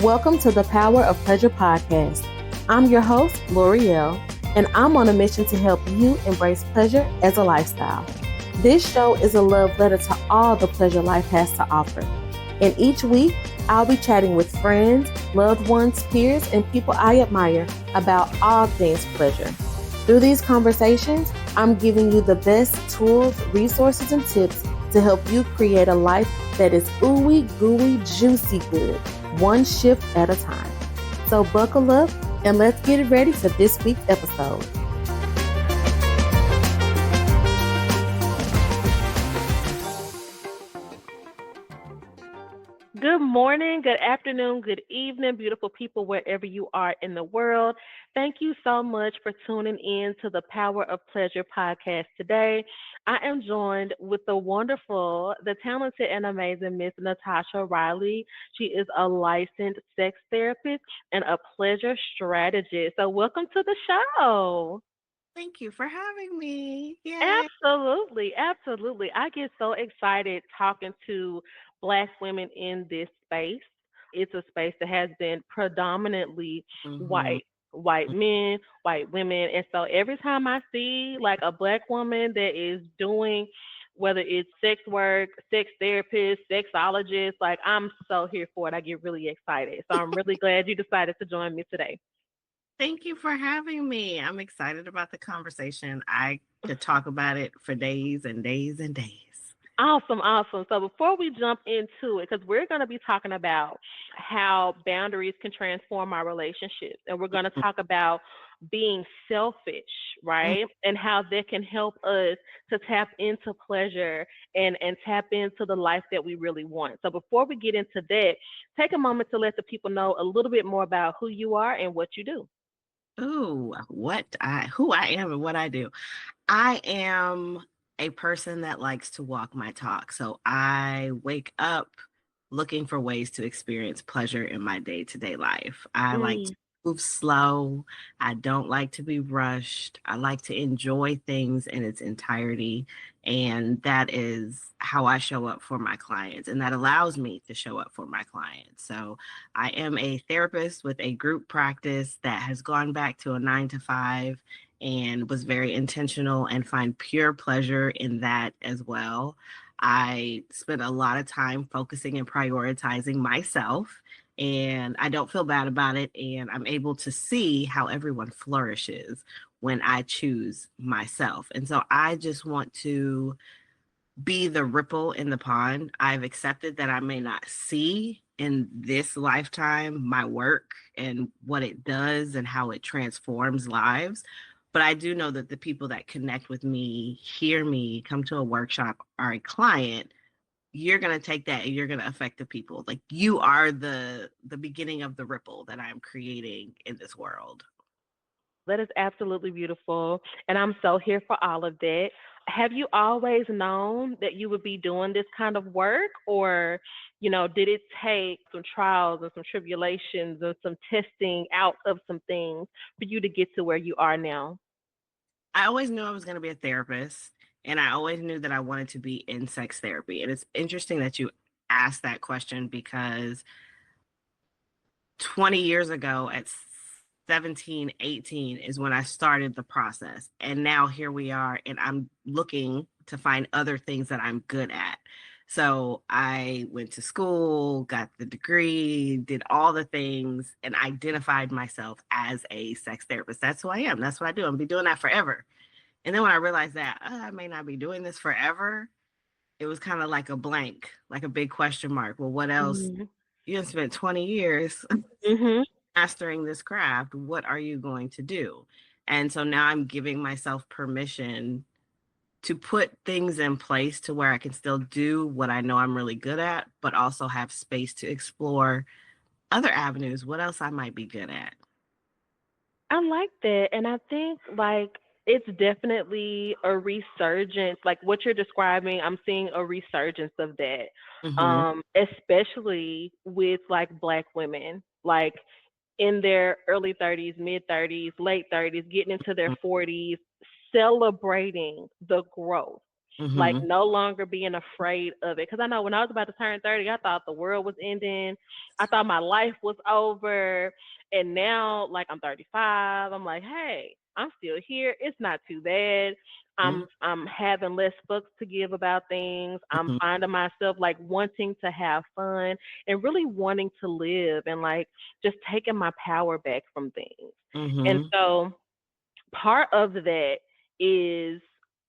Welcome to the Power of Pleasure podcast. I'm your host, L'Oreal, and I'm on a mission to help you embrace pleasure as a lifestyle. This show is a love letter to all the pleasure life has to offer. And each week, I'll be chatting with friends, loved ones, peers, and people I admire about all things pleasure. Through these conversations, I'm giving you the best tools, resources, and tips to help you create a life that is ooey gooey juicy good, one shift at a time. So buckle up and let's get ready for this week's episode. Good morning, good afternoon, good evening, beautiful people, wherever you are in the world. Thank you so much for tuning in to the Power of Pleasure podcast today. I am joined with the wonderful, the talented, and amazing Miss Natasha Riley. She is a licensed sex therapist and a pleasure strategist. So, welcome to the show. Thank you for having me. Yay. Absolutely, absolutely. I get so excited talking to Black women in this space. It's a space that has been predominantly hmm white men, white women. And so every time I see like a Black woman that is doing, whether it's sex work, sex therapist, sexologist, like I'm so here for it. I get really excited. So I'm really glad you decided to join me today. Thank you for having me. I'm excited about the conversation. I could talk about it for days and days and days. Awesome, awesome. So before we jump into it, because we're going to be talking about how boundaries can transform our relationships, and we're going to talk about being selfish, Mhm. right? And how that can help us to tap into pleasure and tap into the life that we really want. So before we get into that, take a moment to let the people know a little bit more about who you are and what you do. Ooh, who I am and what I do. I am a person that likes to walk my talk. So I wake up looking for ways to experience pleasure in my day-to-day life. I like to Mm, move slow. I don't like to be rushed. I like to enjoy things in its entirety. And that is how I show up for my clients. And that allows me to show up for my clients. So I am a therapist with a group practice that has gone back to a 9 to 5 and was very intentional and find pure pleasure in that as well. I spent a lot of time focusing and prioritizing myself, and I don't feel bad about it. And I'm able to see how everyone flourishes when I choose myself. And so I just want to be the ripple in the pond. I've accepted that I may not see in this lifetime my work and what it does and how it transforms lives. But I do know that the people that connect with me, hear me, come to a workshop, are a client. You're going to take that and you're going to affect the people. Like you are the beginning of the ripple that I'm creating in this world. that is absolutely beautiful. And I'm so here for all of that. Have you always known that you would be doing this kind of work? Or, did it take some trials and some tribulations and some testing out of some things for you to get to where you are now? I always knew I was going to be a therapist, and I always knew that I wanted to be in sex therapy. And it's interesting that you asked that question because 20 years ago at 17, 18 is when I started the process. And now here we are, and I'm looking to find other things that I'm good at. So I went to school, got the degree, did all the things, and identified myself as a sex therapist. That's who I am. That's what I do. I'm gonna be doing that forever. And then when I realized that I may not be doing this forever, it was kind of like a blank, like a big question mark. Well, what else? Mm-hmm. You have spent 20 years Mm-hmm. mastering this craft. What are you going to do? And so now I'm giving myself permission to put things in place to where I can still do what I know I'm really good at, but also have space to explore other avenues, what else I might be good at. I like that. And I think like it's definitely a resurgence. Like what you're describing, I'm seeing a resurgence of that. hmm Especially with like Black women, like in their early 30s, mid 30s, late 30s, getting into their 40s, celebrating the growth. Like Mm-hmm. no longer being afraid of it. Because I know when I was about to turn 30, I thought the world was ending. I thought my life was over. And now, like I'm 35, I'm like, hey, I'm still here. It's not too bad. I'm having less fucks to give about things. I'm Mm-hmm. finding myself like wanting to have fun and really wanting to live and like just taking my power back from things. And Mm-hmm. so part of that is,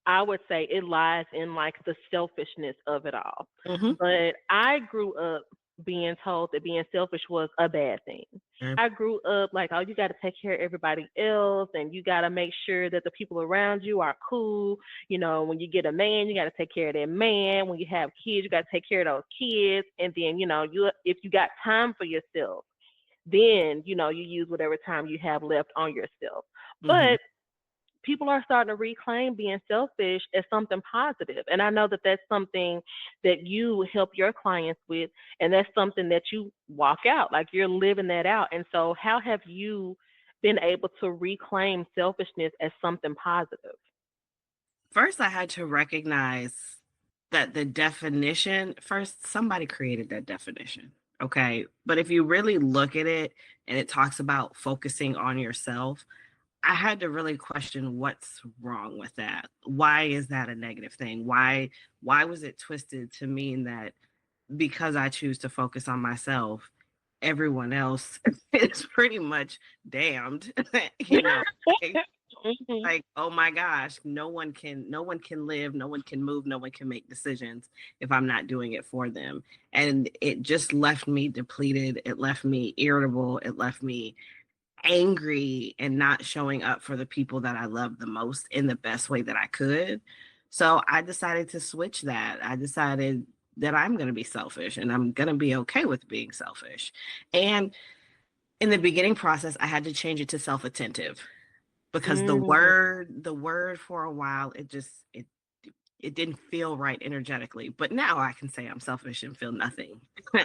I would say, it lies in like the selfishness of it all. Mm-hmm. But I grew up being told that being selfish was a bad thing. I grew up like, oh, you got to take care of everybody else and you got to make sure that the people around you are cool. You know, when you get a man, you got to take care of that man. When you have kids, you got to take care of those kids. And then, you know, you if you got time for yourself, then, you know, you use whatever time you have left on yourself. Mm-hmm. But people are starting to reclaim being selfish as something positive. And I know that that's something that you help your clients with, and that's something that you walk out, like you're living that out. And so, how have you been able to reclaim selfishness as something positive? First, I had to recognize that the definition, first, somebody created that definition. Okay. But if you really look at it and it talks about focusing on yourself, I had to really question what's wrong with that. Why is that a negative thing? Why was it twisted to mean that because I choose to focus on myself, everyone else is pretty much damned, you know? Mhm. Like, oh my gosh, no one can live, no one can move, no one can make decisions if I'm not doing it for them. And it just left me depleted, it left me irritable, it left me angry and not showing up for the people that I love the most in the best way that I could. So I decided to switch that. I decided that I'm going to be selfish and I'm going to be okay with being selfish. And in the beginning process, I had to change it to self-attentive because the Mm. word the word for a while it didn't feel right energetically, but now I can say I'm selfish and feel nothing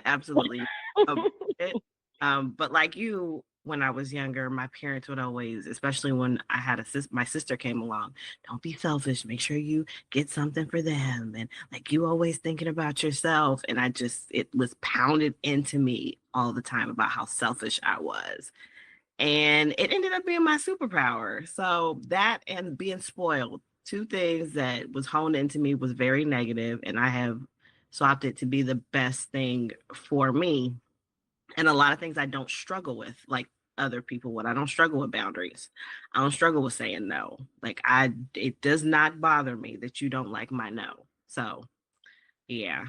absolutely about it. But like you, when I was younger, my parents would always, especially when I had my sister came along, don't be selfish, make sure you get something for them, and like you always thinking about yourself. And it was pounded into me all the time about how selfish I was, and it ended up being my superpower. So that and being spoiled, two things that was honed into me, was very negative, and I have swapped it to be the best thing for me. And a lot of things I don't struggle with, like other people would. I don't struggle with boundaries. I don't struggle with saying no. Like it does not bother me that you don't like my no. So yeah.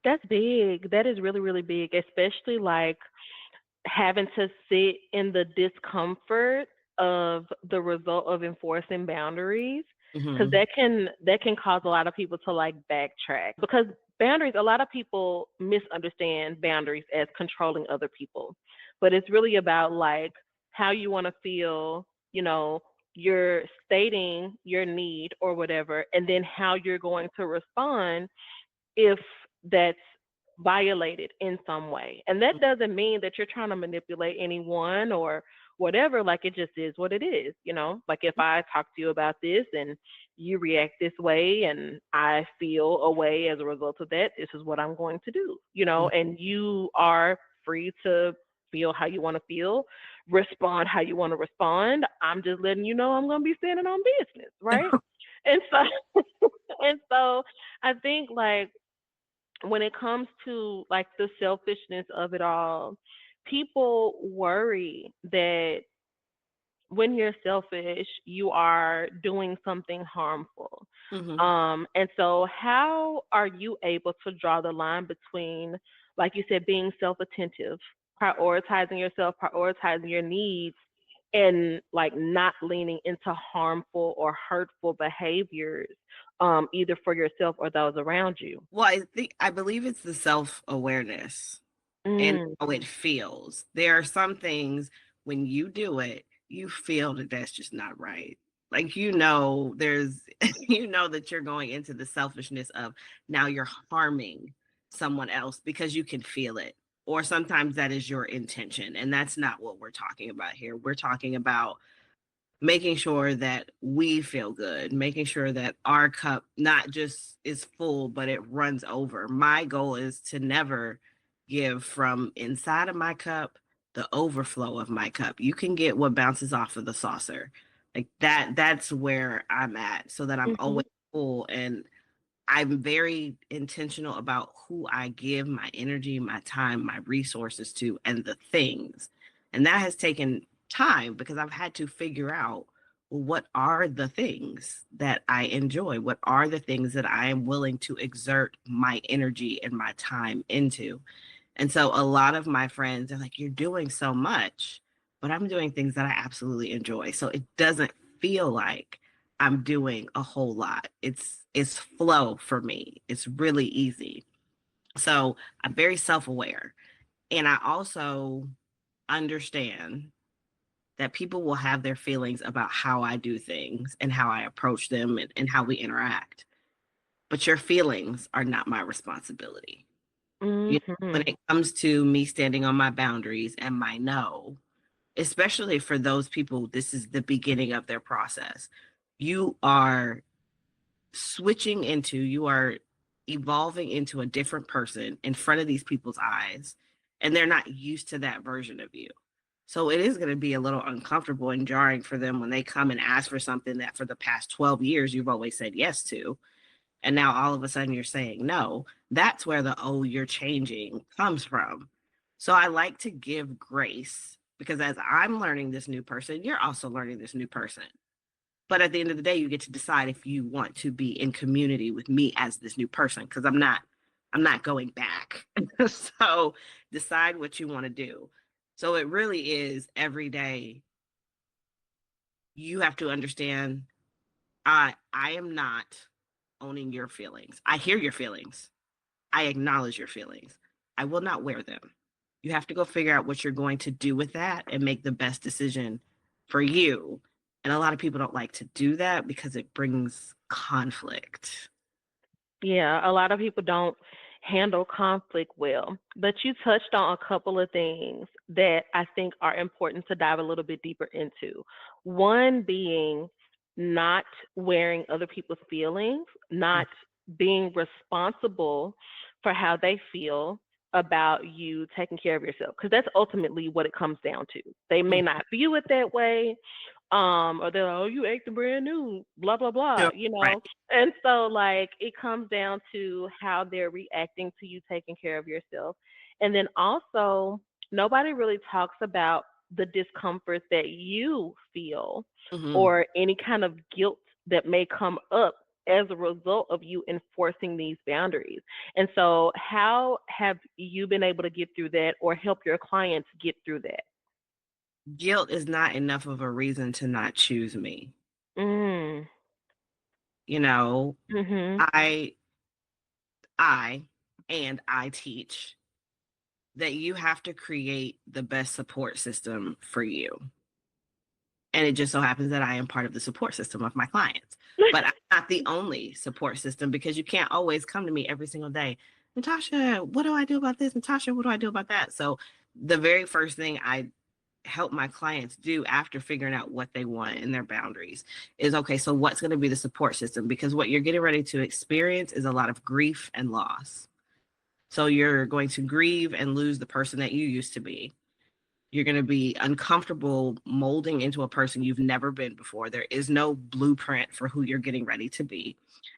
That's big. That is really, really big, especially like having to sit in the discomfort of the result of enforcing boundaries, because Hmm. that can cause a lot of people to like backtrack, because boundaries, a lot of people misunderstand boundaries as controlling other people, but it's really about like how you want to feel, you know, you're stating your need or whatever, and then how you're going to respond if that's violated in some way. And that doesn't mean that you're trying to manipulate anyone or whatever. Like it just is what it is, you know? Like if I talk to you about this and you react this way and I feel a way as a result of that, this is what I'm going to do, you know? And you are free to feel how you want to feel, respond how you want to respond. I'm just letting you know I'm going to be standing on business, right? And so and so I think like when it comes to like the selfishness of it all, people worry that when you're selfish, you are doing something harmful. Hmm. And so how are you able to draw the line between, like you said, being self-attentive, prioritizing yourself, prioritizing your needs, and like not leaning into harmful or hurtful behaviors, either for yourself or those around you? Well, I believe it's the self-awareness and Mm. how it feels. There are some things when you do it, you feel that that's just not right. Like, there's, that you're going into the selfishness of now you're harming someone else because you can feel it. Or sometimes that is your intention. And that's not what we're talking about here. We're talking about making sure that we feel good, making sure that our cup not just is full, but it runs over. My goal is to never give from inside of my cup the overflow of my cup. You can get what bounces off of the saucer. Like that's where I'm at, so that I'm Mhm. always full. And I'm very intentional about who I give my energy, my time, my resources to, and the things. And that has taken time because I've had to figure out, well, what are the things that I enjoy? What are the things that I am willing to exert my energy and my time into? And so a lot of my friends are like, you're doing so much, but I'm doing things that I absolutely enjoy. So it doesn't feel like I'm doing a whole lot. It's flow for me. It's really easy. So I'm very self-aware. And I also understand that people will have their feelings about how I do things and how I approach them and how we interact. But your feelings are not my responsibility. You know, when Mhm. it comes to me standing on my boundaries and my no, especially for those people, this is the beginning of their process. You are you are evolving into a different person in front of these people's eyes, and they're not used to that version of you. So it is going to be a little uncomfortable and jarring for them when they come and ask for something that for the past 12 years you've always said yes to, and now all of a sudden you're saying no. That's where the oh, you're changing comes from. So I like to give grace because as I'm learning this new person, you're also learning this new person. But at the end of the day, you get to decide if you want to be in community with me as this new person, because I'm not going back. So decide what you want to do. So it really is every day you have to understand I am not owning your feelings. I hear your feelings. I acknowledge your feelings. I will not wear them. You have to go figure out what you're going to do with that and make the best decision for you. And a lot of people don't like to do that because it brings conflict. Yeah, a lot of people don't handle conflict well. But you touched on a couple of things that I think are important to dive a little bit deeper into. One being not wearing other people's feelings, not being responsible for how they feel about you taking care of yourself, because that's ultimately what it comes down to. They may Mhm. not view it that way, or they're like, oh, you acting brand new, blah blah blah, Sure. Right. and so, like, it comes down to how they're reacting to you taking care of yourself. And then also, nobody really talks about the discomfort that you feel Hmm. or any kind of guilt that may come up as a result of you enforcing these boundaries. And so, how have you been able to get through that or help your clients get through that? Guilt is not enough of a reason to not choose me. Mm. You know, Mhm. I I and I teach that you have to create the best support system for you. And it just so happens that I am part of the support system of my clients. But I'm not the only support system because you can't always come to me every single day. Natasha, what do I do about this? Natasha, what do I do about that? So the very first thing I help my clients do after figuring out what they want and their boundaries is okay, so what's going to be the support system? Because what you're getting ready to experience is a lot of grief and loss. So you're going to grieve and lose the person that you used to be. You're going to be uncomfortable molding into a person you've never been before. There is no blueprint for who you're getting ready to be.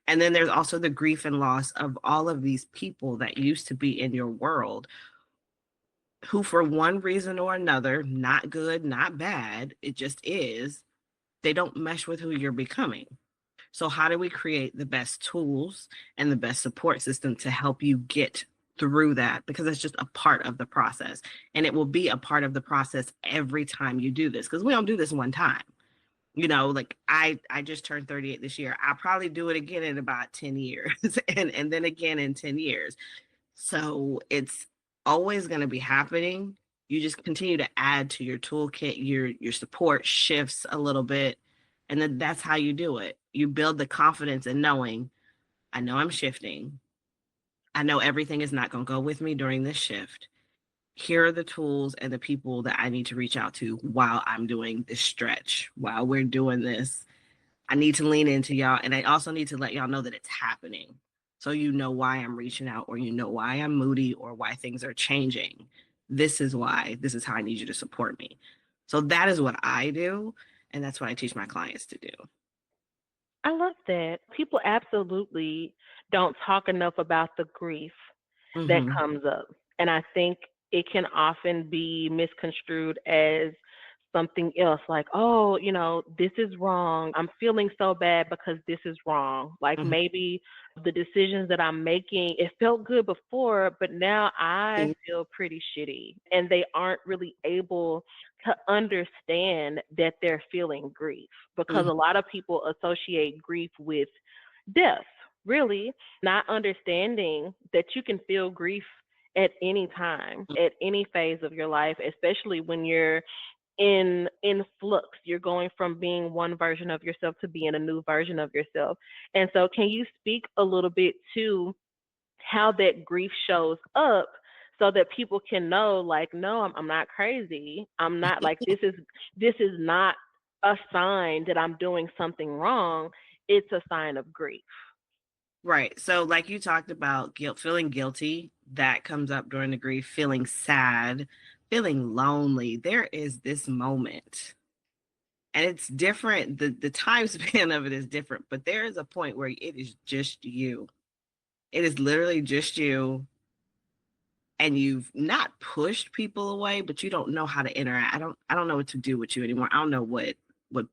And then there's also the grief and loss of all of these people that used to be in your world who, for one reason or another, not good, not bad, it just is, they don't mesh with who you're becoming. So, how do we create the best tools and the best support system to help you get through that? Because it's just a part of the process. And it will be a part of the process every time you do this, because we don't do this one time. Like I just turned 38 this year. I'll probably do it again in about 10 years and then again in 10 years. So it's always going to be happening. You just continue to add to your toolkit, your support shifts a little bit, and then that's how you do it. You build the confidence in knowing, I know I'm shifting. I know everything is not going to go with me during this shift. here are the tools and the people that I need to reach out to while I'm doing this stretch, while we're doing this. I need to lean into y'all. And I also need to let y'all know that it's happening. So you know why I'm reaching out, or you know why I'm moody, or why things are changing. This is why. This is how I need you to support me. So that is what I do. And that's what I teach my clients to do. I love that. People absolutely don't talk enough about the grief that Mm-hmm. comes up. And I think it can often be misconstrued as something else, like, oh, this is wrong. I'm feeling so bad because this is wrong. Like Mm-hmm. maybe the decisions that I'm making, it felt good before, but now I feel pretty shitty. And they aren't really able to understand that they're feeling grief, because Mm-hmm. a lot of people associate grief with death, really, not understanding that you can feel grief at any time, at any phase of your life, especially when you're in flux. You're going from being one version of yourself to being a new version of yourself. And so can you speak a little bit to how that grief shows up, so that people can know, like, no, I'm not crazy. I'm not, like, this is not a sign that I'm doing something wrong. It's a sign of grief. Right. So, like you talked about, guilt, feeling guilty, that comes up during the grief, feeling sad, feeling lonely. There is this moment, and it's different. The time span of it is different, but there is a point where it is just you. It is literally just you, and you've not pushed people away, but you don't know how to interact. I don't know what to do with you anymore. I don't know what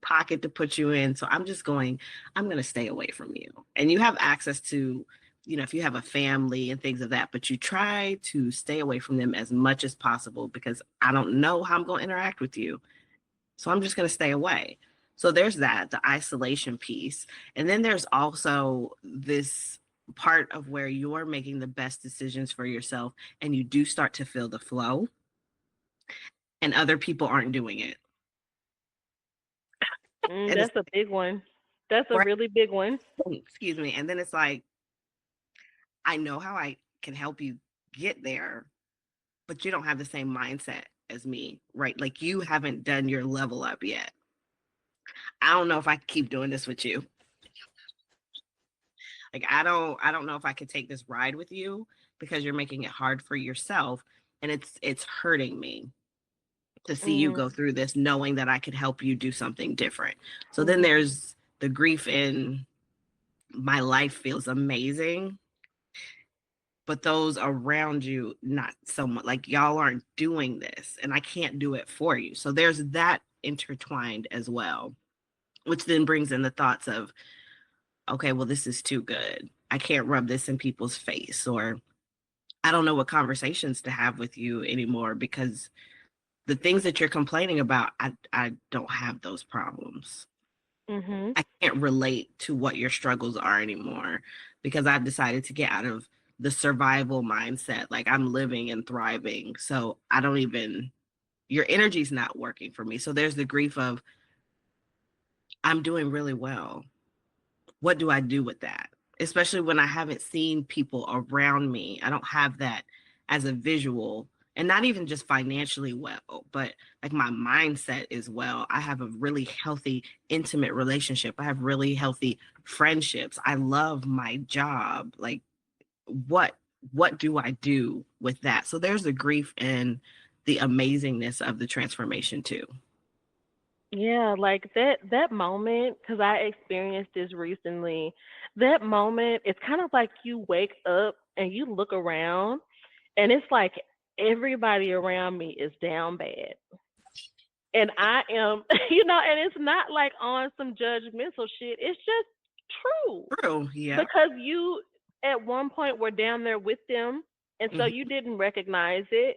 pocket to put you in. So I'm going to stay away from you. And you have access to, if you have a family and things of that, but you try to stay away from them as much as possible, because I don't know how I'm going to interact with you. So I'm just going to stay away. So there's that, the isolation piece. And then there's also this part of where you're making the best decisions for yourself, and you do start to feel the flow, and other people aren't doing it. And it's That's a big one. That's a right. really big one. Excuse me. And then it's like, I know how I can help you get there, but you don't have the same mindset as me, right? Like, you haven't done your level up yet. I don't know if I can keep doing this with you. Like, I don't know if I could take this ride with you, because you're making it hard for yourself, and it's hurting me to see you Mm, go through this, knowing that I could help you do something different. So then mhm, there's the grief in, my life feels amazing, but those around you not so much. Like, y'all aren't doing this, and I can't do it for you. So there's that intertwined as well, which then brings in the thoughts of, okay, well, this is too good. I can't rub this in people's face, or I don't know what conversations to have with you anymore, because the things that you're complaining about, I don't have those problems. mhm. I can't relate to what your struggles are anymore, because I've decided to get out of the survival mindset. Like, I'm living and thriving. So I don't even, your energy's not working for me. So there's the grief of, I'm doing really well. What do I do with that? Especially when I haven't seen people around me. I don't have that as a visual, and not even just financially well, but like my mindset is well. I have a really healthy, intimate relationship. I have really healthy friendships. I love my job. Like, what what do I do with that? So there's the grief and the amazingness of the transformation too. Yeah, like that moment, because I experienced this recently. That moment, it's kind of like you wake up and you look around, and it's like everybody around me is down bad. And I am, and it's not like on some judgmental shit. It's just true. True. Yep. Because you at one point were down there with them, and so Hmm. you didn't recognize it.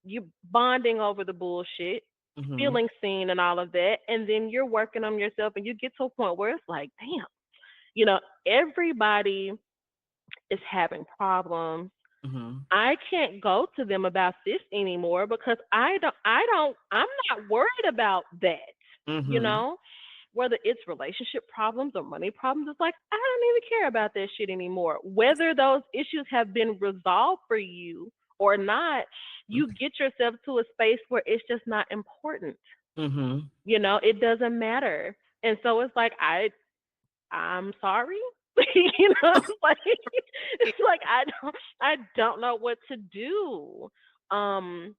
You bonding over the bullshit, Hmm. feeling seen and all of that, and then you're working on yourself, and you get to a point where it's like, damn, everybody is having problems. Hmm. I can't go to them about this anymore because I'm not worried about that. You Hmm. know, whether it's relationship problems or money problems, it's like, I don't even care about that shit anymore. Whether those issues have been resolved for you or not, you get yourself to a space where it's just not important. Mm-hmm. It doesn't matter. And so it's like I'm sorry. Like it's like I don't know what to do. Um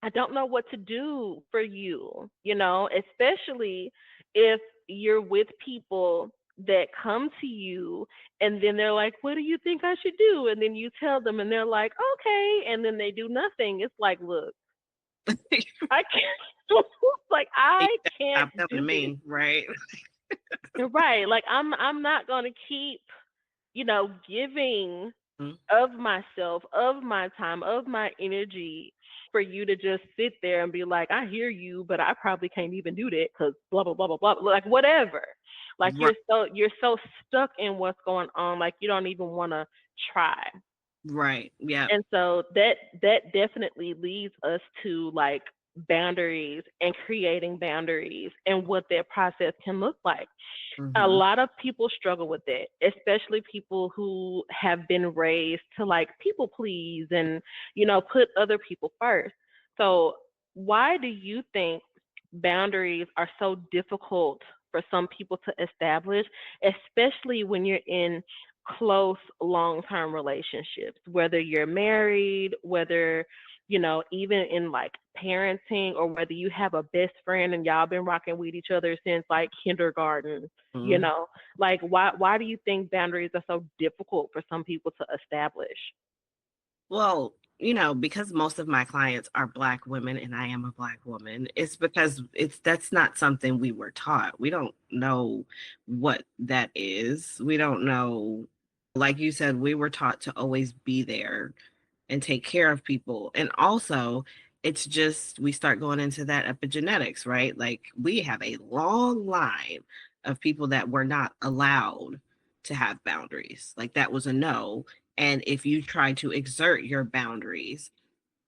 I don't know what to do for you, especially if you're with people that come to you and then they're like, "What do you think I should do?" And then you tell them and they're like, "Okay." And then they do nothing. It's like, "Look, I can't like I can't Stop telling do this." me, right? Right. Like I'm not going to keep, giving of myself, of my time, of my energy for you to just sit there and be like, I hear you, but I probably can't even do that because blah blah blah blah blah. Like whatever. Like Right, you're so stuck in what's going on, like you don't even want to try. right. Yeah. And so that definitely leads us to like boundaries and creating boundaries and what that process can look like. A Mm-hmm. lot of people struggle with it, especially people who have been raised to like people please and, put other people first. So, why do you think boundaries are so difficult for some people to establish, especially when you're in close long term relationships, whether you're married, whether even in like parenting, or whether you have a best friend and y'all been rocking with each other since like kindergarten, you Mm-hmm. know, like why do you think boundaries are so difficult for some people to establish? Well, because most of my clients are Black women and I am a Black woman, it's because that's not something we were taught. We don't know what that is. We don't know, like you said, we were taught to always be there and take care of people. And also, it's just we start going into that epigenetics, right? Like we have a long line of people that were not allowed to have boundaries. Like that was a no. And if you try to exert your boundaries,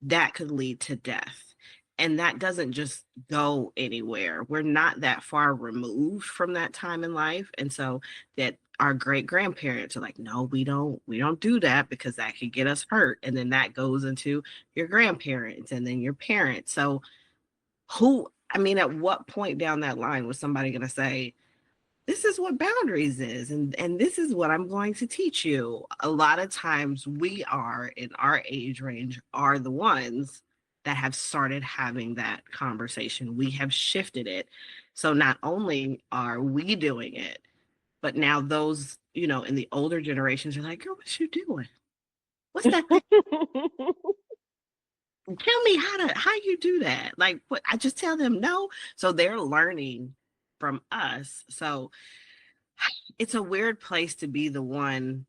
that could lead to death. And that doesn't just go anywhere. We're not that far removed from that time in life. And so that our great grandparents are like, no, we don't do that because that could get us hurt. And then that goes into your grandparents and then your parents. So I mean, at what point down that line was somebody gonna say, this is what boundaries is and this is what I'm going to teach you? A lot of times we are in our age range are the ones that have started having that conversation. We have shifted it. So not only are we doing it, but now those, in the older generations are like, girl, what you doing? What's that thing? Tell me how you do that. Like what, I just tell them no. So they're learning from us. So it's a weird place to be the one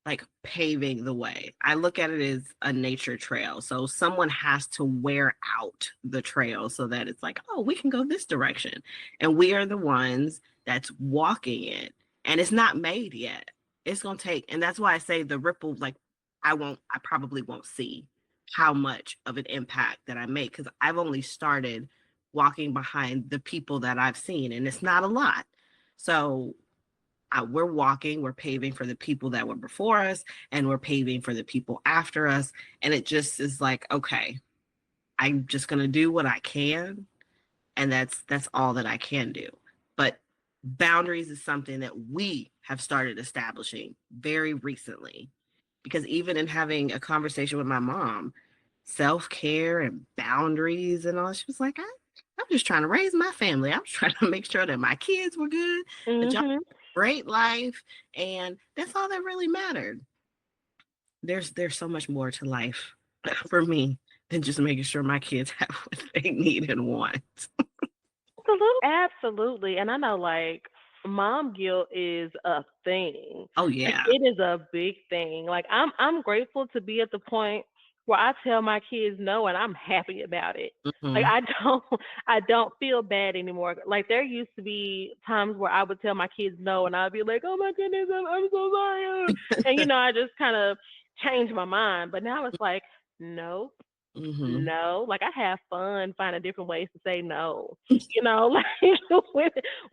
like paving the way. I look at it as a nature trail. So someone has to wear out the trail so that it's like, oh, we can go this direction. And we are the ones that's walking it. And it's not made yet. It's going to take, and that's why I say the ripple, like, I probably won't see how much of an impact that I make because I've only started walking behind the people that I've seen, and it's not a lot. So we're walking, we're paving for the people that were before us, and we're paving for the people after us. And it just is like, okay, I'm just gonna do what I can, and that's all that I can do. But boundaries is something that we have started establishing very recently. Because even in having a conversation with my mom, self-care and boundaries and all, she was like, I'm just trying to raise my family. I'm trying to make sure that my kids were good, that y'all Mhm. great life, and that's all that really mattered. There's so much more to life for me than just making sure my kids have what they need and want. Absolutely. And I know like mom guilt is a thing. Oh Like yeah. it is a big thing. Like I'm grateful to be at the point where I tell my kids no and I'm happy about it. Like Hmm. I don't feel bad anymore. Like there used to be times where I would tell my kids no and I'd be like, "Oh my goodness, I'm so sorry." And I just kind of changed my mind. But now it's like, no. Mhm. No, like I have fun finding different ways to say no. Like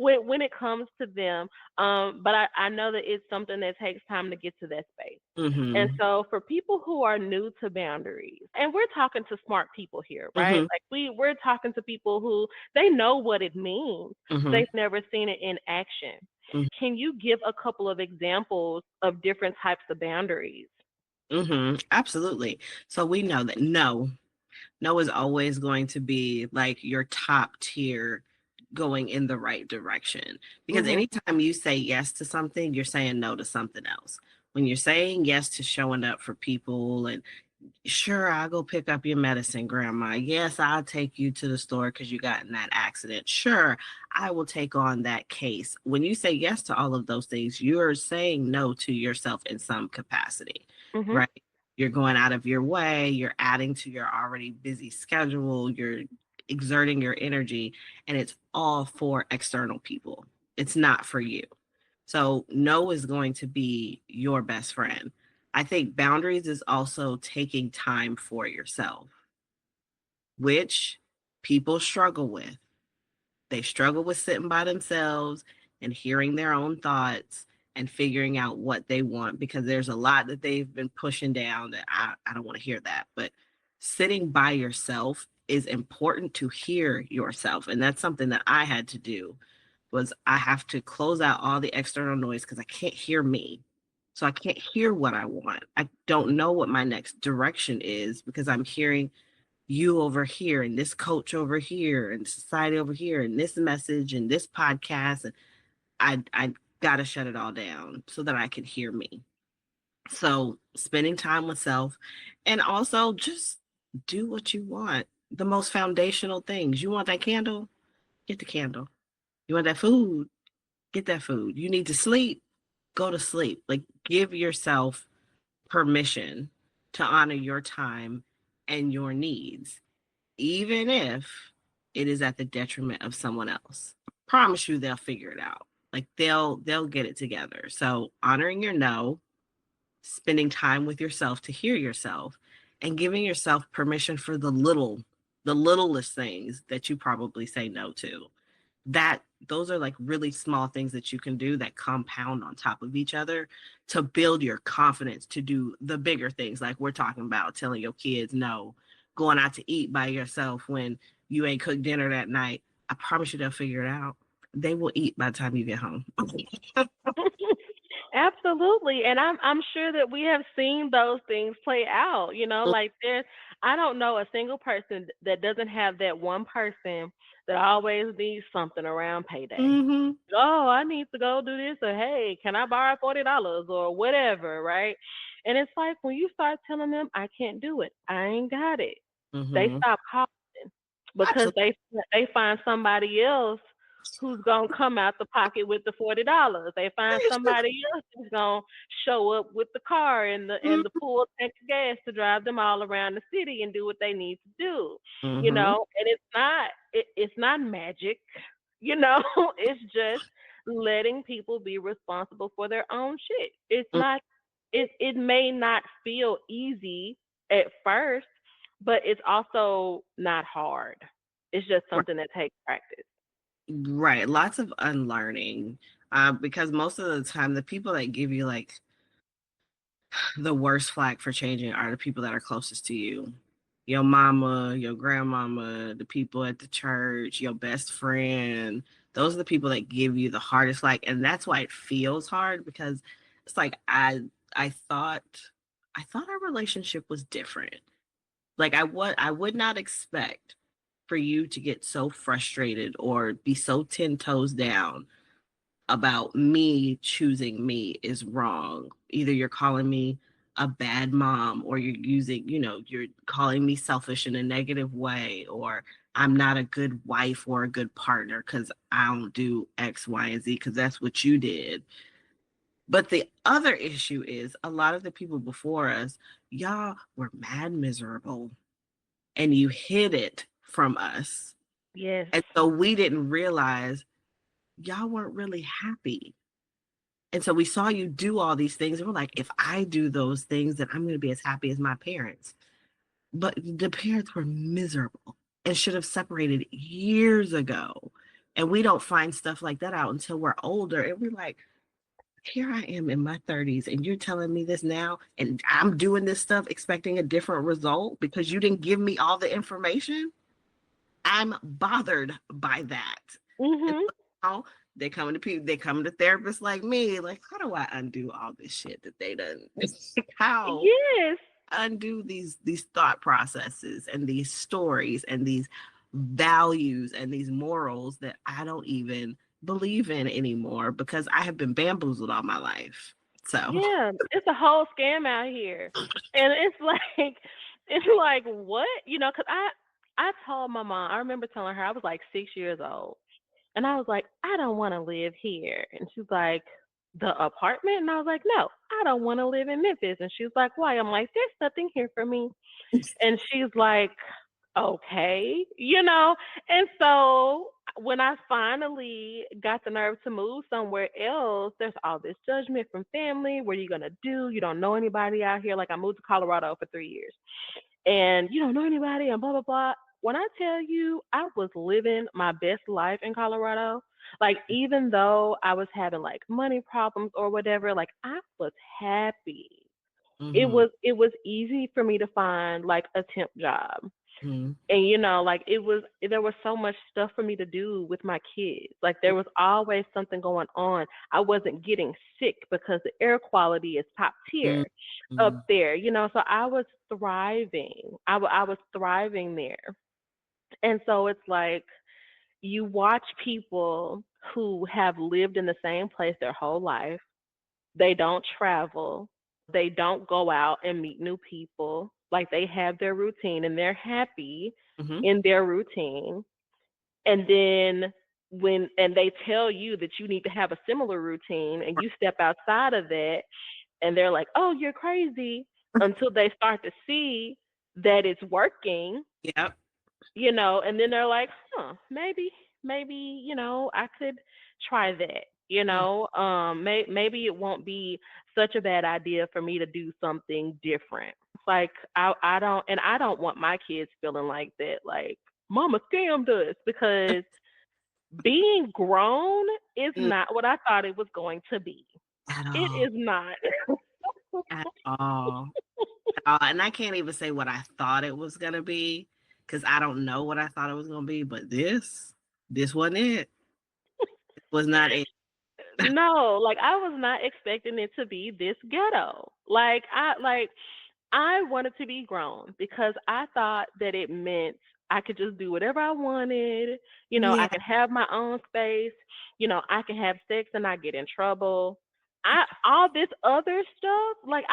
when it comes to them. But I know that it's something that takes time to get to that space. And Mhm. so for people who are new to boundaries, and we're talking to smart people here, right? Mhm. Like we're talking to people who they know what it means, but Mhm. they've never seen it in action. Mhm. Can you give a couple of examples of different types of boundaries? Mhm. Absolutely. So we know that no is always going to be like your top tier going in the right direction. Because Mhm. anytime you say yes to something, you're saying no to something else. When you're saying yes to showing up for people and sure, I'll go pick up your medicine, Grandma. Yes, I'll take you to the store because you got in that accident. Sure, I will take on that case. When you say yes to all of those things, you're saying no to yourself in some capacity, Mhm. right? You're going out of your way, you're adding to your already busy schedule, you're exerting your energy, and it's all for external people. It's not for you. So, no is going to be your best friend. I think boundaries is also taking time for yourself, which people struggle with. They struggle with sitting by themselves and hearing their own thoughts and figuring out what they want because there's a lot that they've been pushing down that I don't want to hear that. But sitting by yourself is important to hear yourself. And that's something that I had to do was I have to close out all the external noise because I can't hear me. So I can't hear what I want. I don't know what my next direction is because I'm hearing you over here and this coach over here and society over here and this message and this podcast. And I gotta shut it all down so that I can hear me. So spending time with self and also just do what you want. The most foundational things. You want that candle? Get the candle. You want that food? Get that food. You need to sleep? Go to sleep. Like give yourself permission to honor your time and your needs even if it is at the detriment of someone else. Promise you they'll figure it out. Like they'll get it together. So honoring your no, spending time with yourself to hear yourself, and giving yourself permission for the littlest things that you probably say no to. That those are like really small things that you can do that compound on top of each other to build your confidence to do the bigger things like we're talking about telling your kids no, going out to eat by yourself when you ain't cooked dinner that night. I promise you they'll figure it out. They will eat by the time you get home. Absolutely. And I'm sure that we have seen those things play out, like I don't know a single person that doesn't have that one person that always needs something around payday. Mm-hmm. Oh, I need to go do this, or hey, can I borrow $40 or whatever, right? And it's like when you start telling them I can't do it, I ain't got it, they Mm-hmm. stop calling because Absolutely. they find somebody else who's gonna come out the pocket with the $40. They find somebody else who's gonna show up with the car and the full tank of gas to drive them all around the city and do what they need to do, Mm-hmm. and it's not magic, you know, it's just letting people be responsible for their own shit. It's not it may not feel easy at first, but it's also not hard. It's just something that takes practice. Right. Lots of unlearning. Because most of the time the people that give you like the worst flag for changing are the people that are closest to you. Your mama, your grandmama, the people at the church, your best friend. Those are the people that give you the hardest flag. And that's why it feels hard because it's like I thought our relationship was different. Like I would not expect for you to get so frustrated or be so 10 toes down about me choosing me is wrong. Either you're calling me a bad mom or you're using, you're calling me selfish in a negative way or I'm not a good wife or a good partner because I don't do X, Y, and Z because that's what you did. But the other issue is a lot of the people before us, y'all were mad miserable and you hid it from us. Yes. And so we didn't realize y'all weren't really happy. And so we saw you do all these things, and we're like, if I do those things, then I'm going to be as happy as my parents. but the parents were miserable and should have separated years ago. And we don't find stuff like that out until we're older. And we're like, here I am in my 30s, and you're telling me this now, and I'm doing this stuff expecting a different result because you didn't give me all the information. I'm bothered by that. And Mhm. so now they come to people, they come to therapists like me, like, how do I undo all this shit that they done? How Yes. undo these thought processes and these stories and these values and these morals that I don't even believe in anymore because I have been bamboozled all my life. So, Yeah, it's a whole scam out here. And it's like it's like what? Cuz I told my mom, I remember telling her I was like 6 years old. And I was like, I don't want to live here. And she's like, the apartment? And I was like, no, I don't want to live in Memphis. And she's like, why? I'm like, there's nothing here for me. And she's like, okay, And so when I finally got the nerve to move somewhere else, there's all this judgment from family. What are you going to do? You don't know anybody out here. Like I moved to Colorado for 3 years and you don't know anybody and blah blah blah. When I tell you I was living my best life in Colorado, like even though I was having like money problems or whatever, like I was happy. It mm-hmm, was easy for me to find like a temp job. mm-hmm, And like there was so much stuff for me to do with my kids. Like there was always something going on. I wasn't getting sick because the air quality is top tier mm-hmm, up there, so I was thriving. I was thriving there. And so it's like you watch people who have lived in the same place their whole life. They don't travel. They don't go out and meet new people. Like they have their routine and they're happy mm-hmm. in their routine. And then and they tell you that you need to have a similar routine and you step outside of that and they're like, "Oh, you're crazy," until they start to see that it's working, Yep. and then they're like, "Huh, maybe, I could try that." Maybe it won't be such a bad idea for me to do something different. It's like I don't want my kids feeling like that, like mama scammed us, because being grown is Mm, not what I thought it was going to be. at It all. is not. At all. And I can't even say what I thought it was gonna be because I don't know what I thought it was gonna be. But this wasn't it. It was not it. No, like I was not expecting it to be this ghetto. I wanted to be grown because I thought that it meant I could just do whatever I wanted. I Yeah. could have my own space. I can have sex and not get in trouble. I all this other stuff, like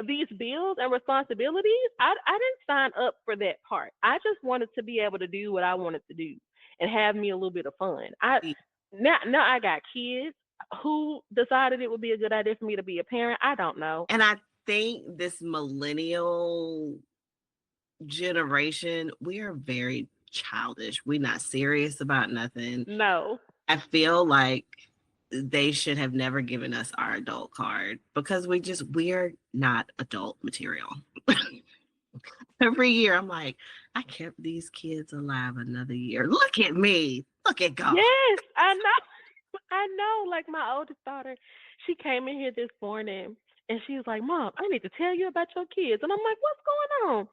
these bills and responsibilities, I didn't sign up for that part. I just wanted to be able to do what I wanted to do and have me a little bit of fun. Now I got kids. Who decided it would be a good idea for me to be a parent? I don't know. And I think this millennial generation, we are very childish. We're not serious about nothing. No. I feel like they should have never given us our adult card because we're not adult material. Every year I'm like, I kept these kids alive another year. Look at me. Look at God. Yes, I know. I know. Like my oldest daughter, she came in here this morning and she was like, "Mom, I need to tell you about your kids." And I'm like, "What's going on?"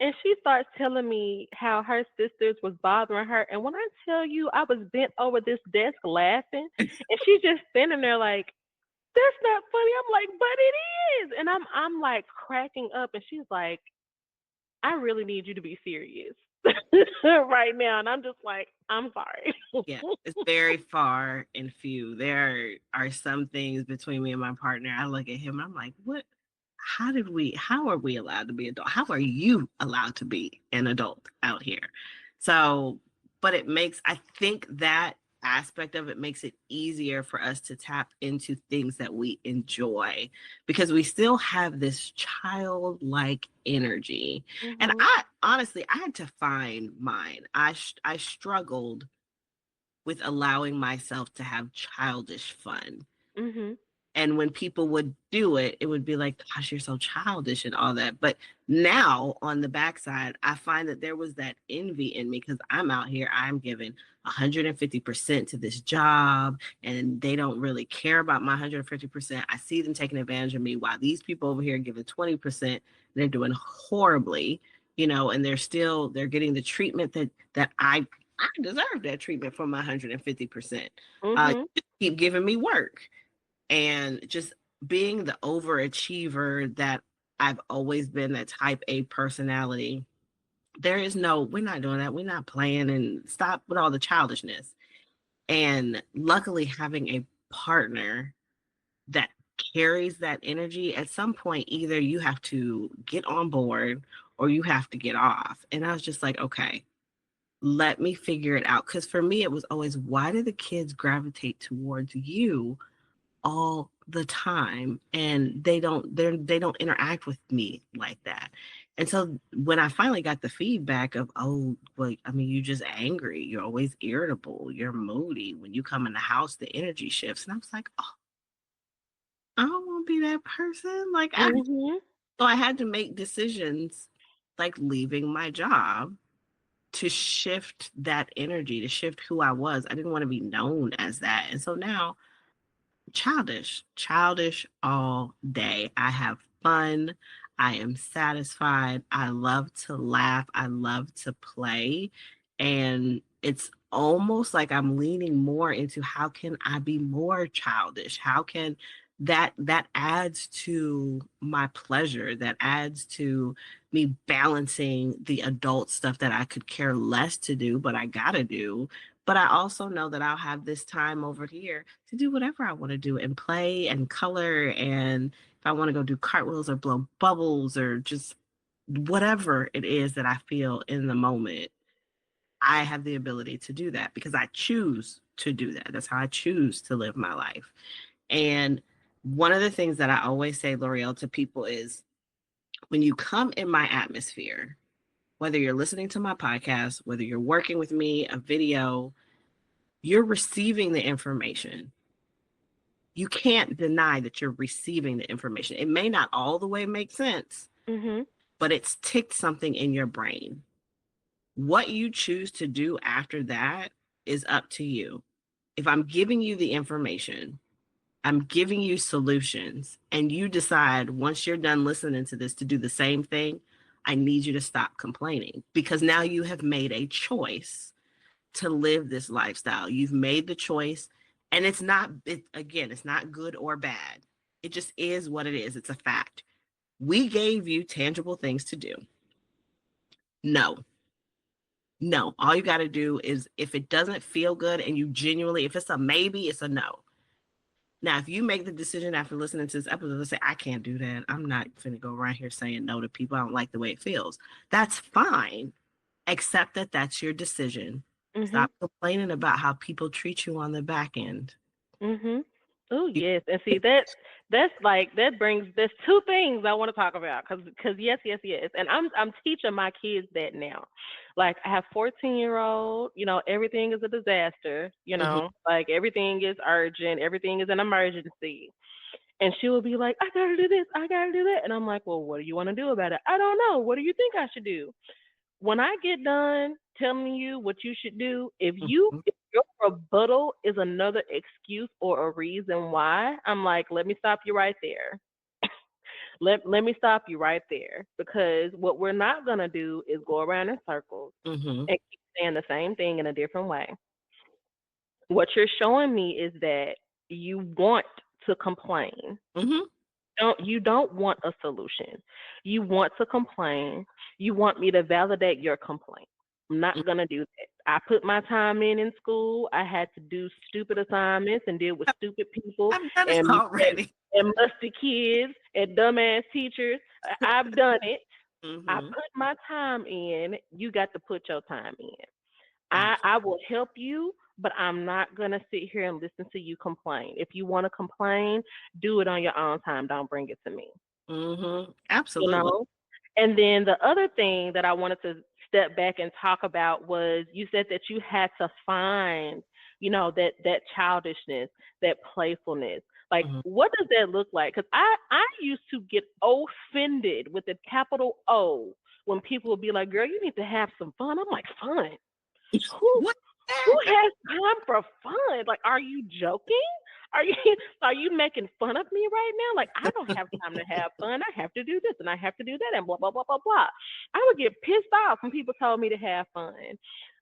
And she starts telling me how her sisters was bothering her. And when I tell you I was bent over this desk laughing, and she's just standing there like, "That's not funny." I'm like, "But it is." And I'm like cracking up and she's like, "I really need you to be serious right now." And I'm just like, "I'm sorry." Yeah, it's very far and few. There are some things between me and my partner. I look at him and I'm like, what? How are we allowed to be adult? How are you allowed to be an adult out here? So, but I think that aspect of it makes it easier for us to tap into things that we enjoy because we still have this childlike energy. And Mhm. I honestly, I had to find mine. I struggled with allowing myself to have childish fun. Mhm. And when people would do it, it would be like, gosh, you're so childish and all that. But now on the backside, I find that there was that envy in me because I'm out here, I'm giving 150% to this job, and they don't really care about my 150%. I see them taking advantage of me while these people over here are giving 20%. They're doing horribly, and they're getting the treatment that I deserve that treatment for my 150%. Mhm. Keep giving me work and just being the overachiever that I've always been, that type A personality. There is no, we're not doing that. We're not playing, and stop with all the childishness. And luckily, having a partner that carries that energy, at some point, either you have to get on board or you have to get off. And I was just like, okay, let me figure it out. Because for me, it was always, why do the kids gravitate towards you all the time, and they don't interact with me like that? And so when I finally got the feedback of, oh, well, I mean, you're just angry, you're always irritable, you're moody, when you come in the house the energy shifts, and I was like, oh, I don't want to be that person. Mhm. So I had to make decisions, like leaving my job, to shift that energy, to shift who I was. I didn't want to be known as that. And so now, childish all day. I have fun. I am satisfied. I love to laugh. I love to play. And it's almost like I'm leaning more into, how can I be more childish? How can that adds to my pleasure, that adds to me balancing the adult stuff that I could care less to do, but I gotta do. But I also know that I'll have this time over here to do whatever I want to do and play and color. And if I want to go do cartwheels or blow bubbles or just whatever it is that I feel in the moment, I have the ability to do that because I choose to do that. That's how I choose to live my life. And one of the things that I always say, L'Oreal, to people is, when you come in my atmosphere, whether you're listening to my podcast, whether you're working with me, a video, you're receiving the information. You can't deny that you're receiving the information. It may not all the way make sense, Mhm. but it's ticked something in your brain. What you choose to do after that is up to you. If I'm giving you the information, I'm giving you solutions, and you decide once you're done listening to this to do the same thing, I need you to stop complaining, because now you have made a choice to live this lifestyle. You've made the choice, and it's not good or bad. It just is what it is. It's a fact. We gave you tangible things to do. No, no. All you got to do is, if it doesn't feel good and you genuinely, if it's a maybe, it's a no. Now, if you make the decision after listening to this episode to say, I can't do that, I'm not going to go around here saying no to people, I don't like the way it feels, that's fine. Accept that that's your decision. Mhm. Stop complaining about how people treat you on the back end. Mhm. Oh You, yes, and see that's like that brings there's two things I want to talk about because yes, yes, yes, and I'm teaching my kids that now. Like I have 14-year-old, everything is a disaster, mhm, like everything is urgent, everything is an emergency, and she will be like, I gotta do this, I gotta do that, and I'm like, well, what do you want to do about it? I don't know. What do you think I should do? When I get done telling you what you should do, mhm, if your rebuttal is another excuse or a reason why, I'm like, let me stop you right there. Let me stop you right there, because what we're not gonna do is go around in circles mhm, and keep saying the same thing in a different way. What you're showing me is that you want to complain. mhm, You don't want a solution. You want to complain. You want me to validate your complaint. I'm mhm. not gonna do that. I put my time in school. I had to do stupid assignments and deal with stupid people I've done it and and, already. and musty kids and dumbass teachers. I've done it. I Mhm, put my time in. You got to put your time in. absolutely. I will help you, but I'm not gonna sit here and listen to you complain. If you want to complain, do it on your own time. Don't bring it to me. Mhm, You absolutely. know? And then the other thing that I wanted to step back and talk about was, you said that you had to find, that childishness, that playfulness. Like, Mhm. what does that look like? Because I used to get offended with a capital O when people would be like, "Girl, you need to have some fun." I'm like, "Fun? Who What? who has time for fun? Like, are you joking? Are you are you making fun of me right now? Like, I don't have time to have fun. I have to do this and I have to do that and blah blah blah blah blah." I would get pissed off when people told me to have fun.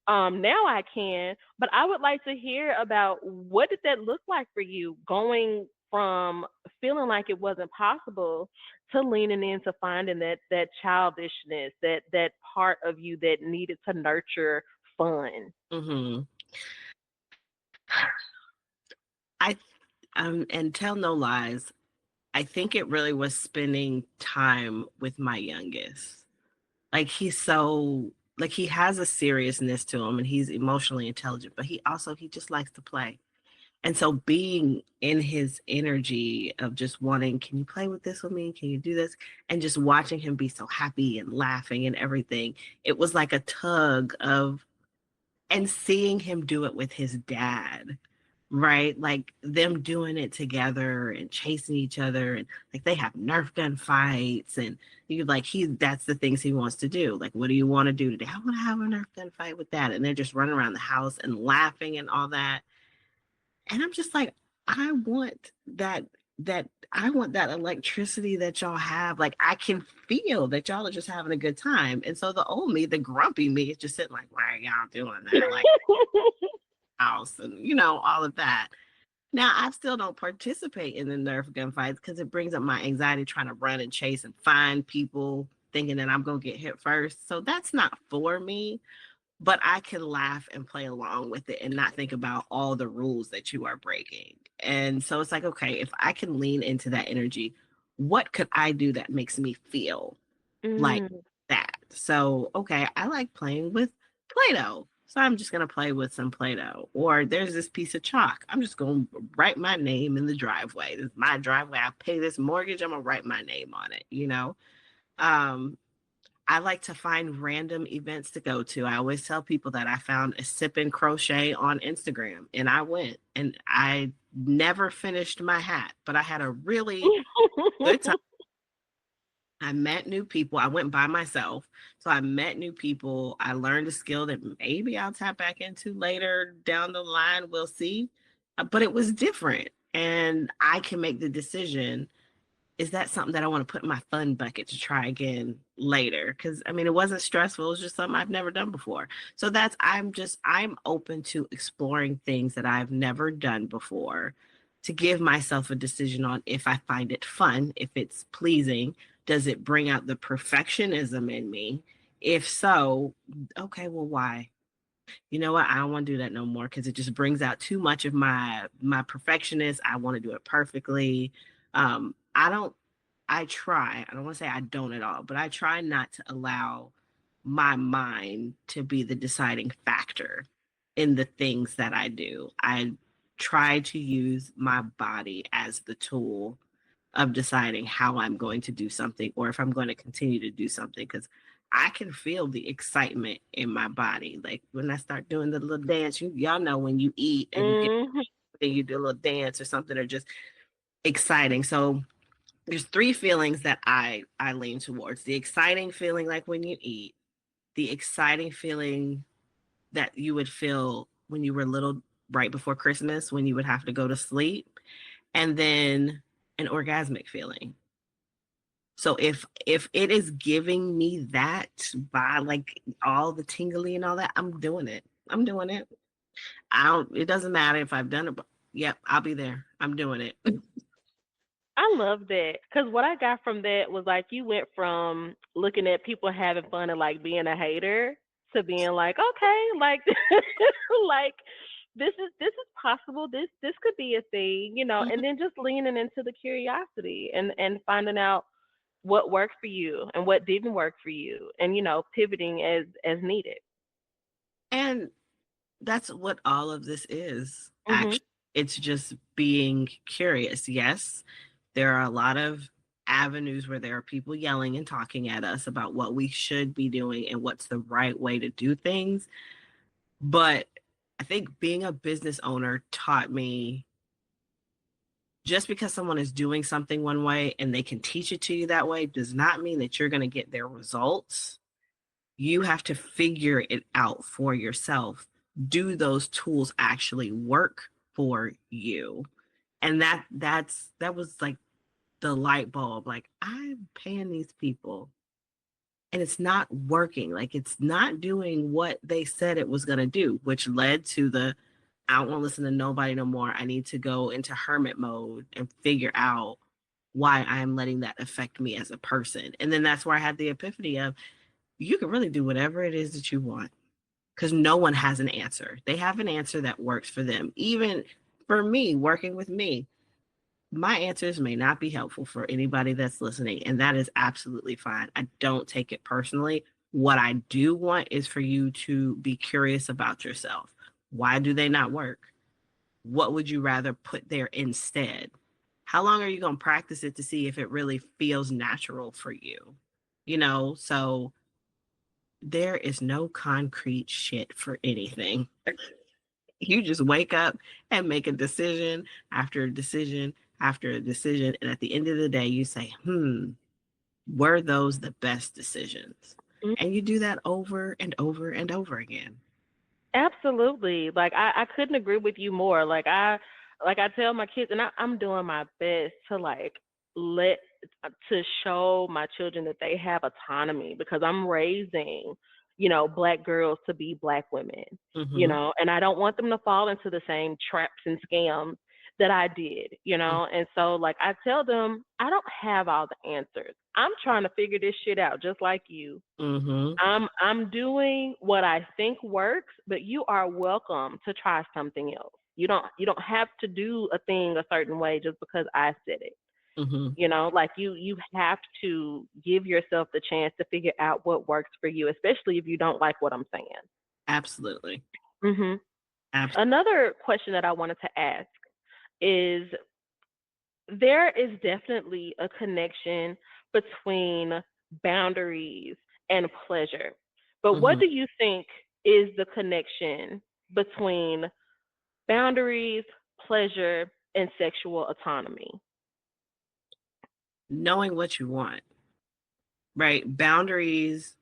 Now I can, but I would like to hear about what did that look like for you going from feeling like it wasn't possible to leaning into finding that childishness, that part of you that needed to nurture fun. Mhm. I and tell no lies. I think it really was spending time with my youngest. Like he's so like he has a seriousness to him and he's emotionally intelligent, but he just likes to play. And so being in his energy of just wanting, can you play with this with me? Can you do this? And just watching him be so happy and laughing and everything, it was like a tug of, and seeing him do it with his dad, right? Like them doing it together and chasing each other, and like they have Nerf gun fights, and you like that's the things he wants to do. Like, what do you want to do today? I want to have a Nerf gun fight with that, and they're just running around the house and laughing and all that. And I'm just like, I want that I want that electricity that y'all have. Like I can feel that y'all are just having a good time. And so the old me, the grumpy me, is just sitting like, why are y'all doing that? Like house and all of that. Now I still don't participate in the Nerf gun fights because it brings up my anxiety trying to run and chase and find people thinking that I'm gonna get hit first. So that's not for me, but I can laugh and play along with it and not think about all the rules that you are breaking. And so it's like, okay, if I can lean into that energy, what could I do that makes me feel like Mm. that? So, okay, I like playing with Play Doh. So I'm just going to play with some Play Doh. Or there's this piece of chalk. I'm just going to write my name in the driveway. This is my driveway. I pay this mortgage. I'm going to write my name on it. Um, I like to find random events to go to. I always tell people that I found a sip and crochet on Instagram and I went and I never finished my hat, but I had a really good time. I met new people. I went by myself. So I met new people. I learned a skill that maybe I'll tap back into later down the line. We'll see. But it was different. And I can make the decision, is that something that I want to put in my fun bucket to try again later? Because I mean, it wasn't stressful. It was just something I've never done before. So I'm open to exploring things that I've never done before to give myself a decision on if I find it fun, if it's pleasing, does it bring out the perfectionism in me? If so, okay, well, why? You know what? I don't want to do that no more because it just brings out too much of my perfectionist. I want to do it perfectly. I don't. I try. I don't want to say I don't at all, but I try not to allow my mind to be the deciding factor in the things that I do. I try to use my body as the tool of deciding how I'm going to do something or if I'm going to continue to do something because I can feel the excitement in my body. Like when I start doing the little dance, y'all know when you eat and you get Mhm. and you do a little dance or something or just exciting. So there's three feelings that I lean towards. The exciting feeling like when you eat, the exciting feeling that you would feel when you were little right before Christmas when you would have to go to sleep, and then an orgasmic feeling. So if it is giving me that by like all the tingly and all that, I'm doing it. I'm doing it. I don't it doesn't matter if I've done it, but yep, I'll be there. I'm doing it. I love that because what I got from that was like you went from looking at people having fun and like being a hater to being like, okay, like, like this is possible. This could be a thing, and then just leaning into the curiosity and finding out what worked for you and what didn't work for you, and pivoting as needed. And that's what all of this is. Mhm. Actually, it's just being curious. Yes, there are a lot of avenues where there are people yelling and talking at us about what we should be doing and what's the right way to do things. But I think being a business owner taught me Just because someone is doing something one way and they can teach it to you that way does not mean that you're going to get their results. You have to figure it out for yourself. Do those tools actually work for you? And that was like the light bulb. Like, I'm paying these people and it's not working. Like, it's not doing what they said it was going to do, which led to the I don't want to listen to nobody no more. I need to go into hermit mode and figure out why I'm letting that affect me as a person. And then that's where I had the epiphany of you can really do whatever it is that you want because no one has an answer. They have an answer that works for them. Even for me, working with me, my answers may not be helpful for anybody that's listening, and that is absolutely fine. I don't take it personally. What I do want is for you to be curious about yourself. Why do they not work? What would you rather put there instead? How long are you going to practice it to see if it really feels natural for you? So there is no concrete shit for anything. You just wake up and make a decision after a decision after a decision. And at the end of the day, you say, were those the best decisions? And you do that over and over and over again. Absolutely. Like I couldn't agree with you more. Like I tell my kids, and I'm doing my best to like let to show my children that they have autonomy because I'm raising, black girls to be black women, Mm-hmm. and I don't want them to fall into the same traps and scams that I did, and so like I tell them I don't have all the answers. I'm trying to figure this shit out just like you. Mm-hmm. I'm doing what I think works, but you are welcome to try something else. You don't have to do a thing a certain way just because I said it. Mm-hmm. Like you have to give yourself the chance to figure out what works for you, especially if you don't like what I'm saying. Absolutely. hmm Absolutely. Another question that I wanted to ask is there is definitely a connection between boundaries and pleasure. But what Mm-hmm. do you think is the connection between boundaries, pleasure, and sexual autonomy? Knowing what you want, right? Boundaries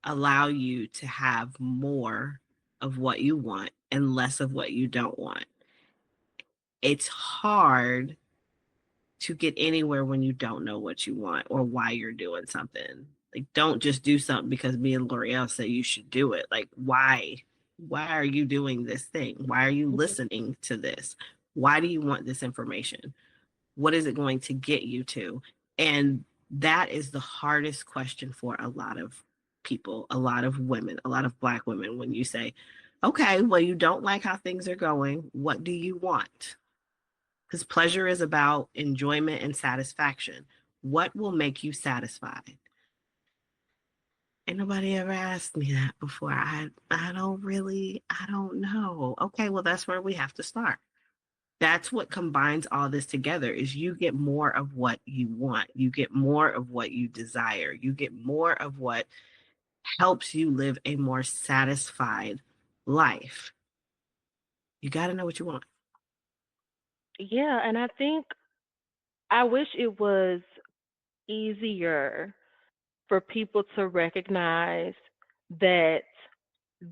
allow you to have more of what you want and less of what you don't want. It's hard to get anywhere when you don't know what you want or why you're doing something. Like, don't just do something because me and L'Oreal say you should do it. Like, why? Why are you doing this thing? Why are you Mhm. listening to this? Why do you want this information? What is it going to get you to? And that is the hardest question for a lot of people, a lot of women, a lot of Black women. When you say, okay, well, you don't like how things are going, what do you want? Because pleasure is about enjoyment and satisfaction. What will make you satisfied? Ain't nobody ever asked me that before. I don't know. Okay, well, that's where we have to start. That's what combines all this together is you get more of what you want. You get more of what you desire. You get more of what helps you live a more satisfied life. You got to know what you want. Yeah, and I think I wish it was easier for people to recognize that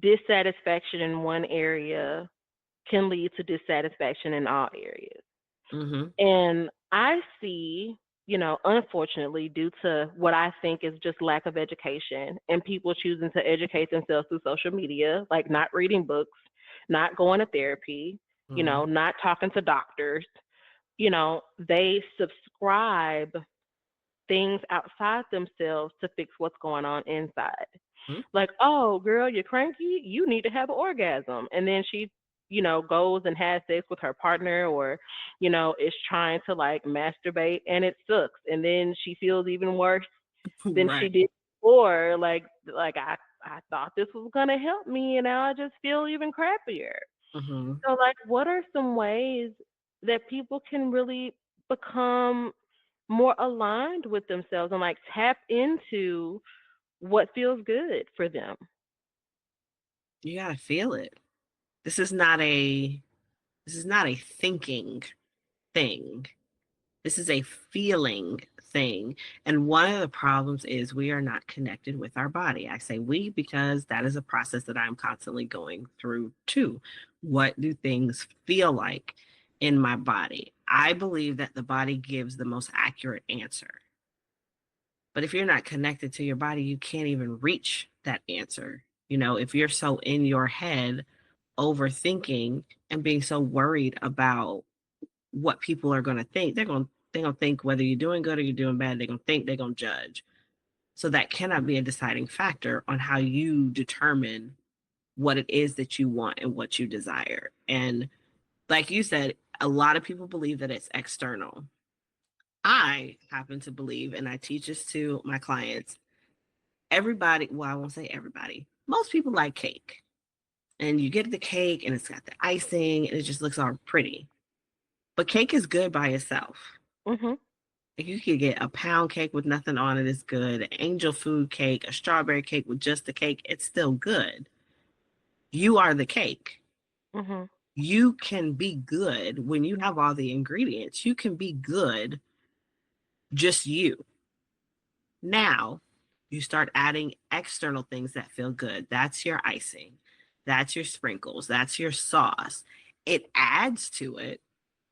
dissatisfaction in one area can lead to dissatisfaction in all areas. Mm-hmm. And I see, unfortunately, due to what I think is just lack of education and people choosing to educate themselves through social media, like not reading books, not going to therapy, Mm-hmm. not talking to doctors, they subscribe things outside themselves to fix what's going on inside. Like, oh, girl, you're cranky. You need to have an orgasm. And then she, goes and has sex with her partner or, is trying to like masturbate and it sucks. And then she feels even worse than she Right. did before. Like I thought this was going to help me and now I just feel even crappier. Mm-hmm. So, like, what are some ways that people can really become more aligned with themselves and like tap into what feels good for them? You got to feel it. This is not a this is not a thinking thing. This is a feeling thing. And one of the problems is we are not connected with our body. I say we because that is a process that I'm constantly going through too. What do things feel like in my body? I believe that the body gives the most accurate answer. But if you're not connected to your body, you can't even reach that answer. If you're so in your head, overthinking and being so worried about what people are going to think, they're going to think whether you're doing good or you're doing bad. They're going to think, they're going to judge. So that cannot be a deciding factor on how you determine what it is that you want and what you desire. And like you said, a lot of people believe that it's external. I happen to believe, and I teach this to my clients, everybody, well, I won't say everybody, most people like cake. And you get the cake and it's got the icing and it just looks all pretty. But cake is good by itself. Mm-hmm. You could get a pound cake with nothing on it, it's good. An angel food cake, a strawberry cake with just the cake, it's still good. You are the cake. Mm-hmm. You can be good when you have all the ingredients. You can be good, just you. Now, you start adding external things that feel good. That's your icing, that's your sprinkles, that's your sauce. It adds to it,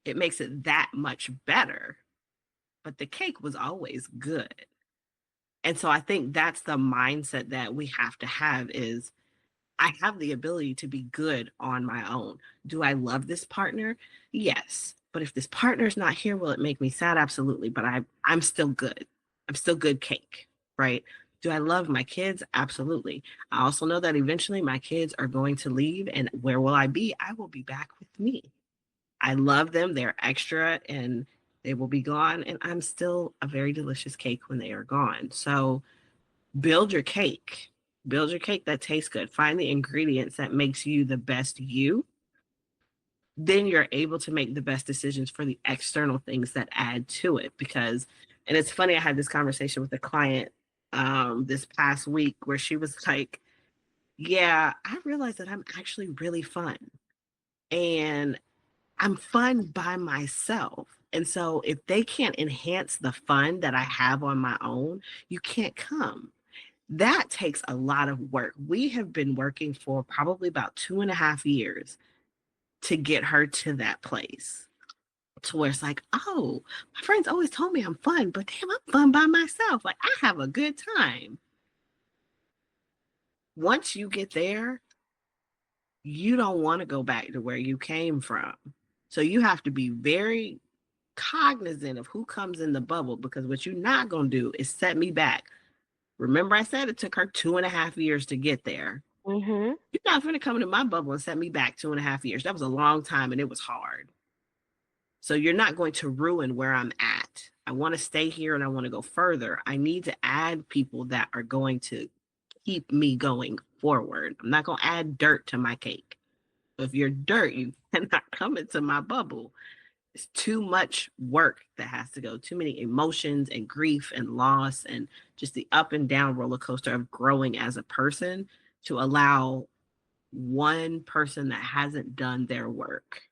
it makes it that much better. But the cake was always good. And so I think that's the mindset that we have to have is I have the ability to be good on my own. Do I love this partner? Yes. But if this partner's not here, will it make me sad? Absolutely. But I'm still good. I'm still good cake, right? Do I love my kids? Absolutely. I also know that eventually my kids are going to leave, and where will I be? I will be back with me. I love them. They're extra and they will be gone. And I'm still a very delicious cake when they are gone. So build your cake. Build your cake that tastes good. Find the ingredients that makes you the best you. Then you're able to make the best decisions for the external things that add to it. Because, and it's funny, I had this conversation with a client this past week where she was like, yeah, I realized that I'm actually really fun. And I'm fun by myself. And so if they can't enhance the fun that I have on my own, you can't come. That takes a lot of work. We have been working for probably about 2.5 years to get her to that place to where it's like, oh, my friends always told me I'm fun, but damn, I'm fun by myself. Like, I have a good time. Once you get there, you don't want to go back to where you came from. So you have to be very cognizant of who comes in the bubble, because what you're not going to do is set me back. Remember, I said it took her 2.5 years to get there. Mm-hmm. You're not going to come into my bubble and set me back 2.5 years. That was a long time and it was hard. So you're not going to ruin where I'm at. I want to stay here and I want to go further. I need to add people that are going to keep me going forward. I'm not going to add dirt to my cake. If you're dirt, you cannot come into my bubble. It's too much work that has to go, too many emotions and grief and loss and just the up and down roller coaster of growing as a person to allow one person that hasn't done their work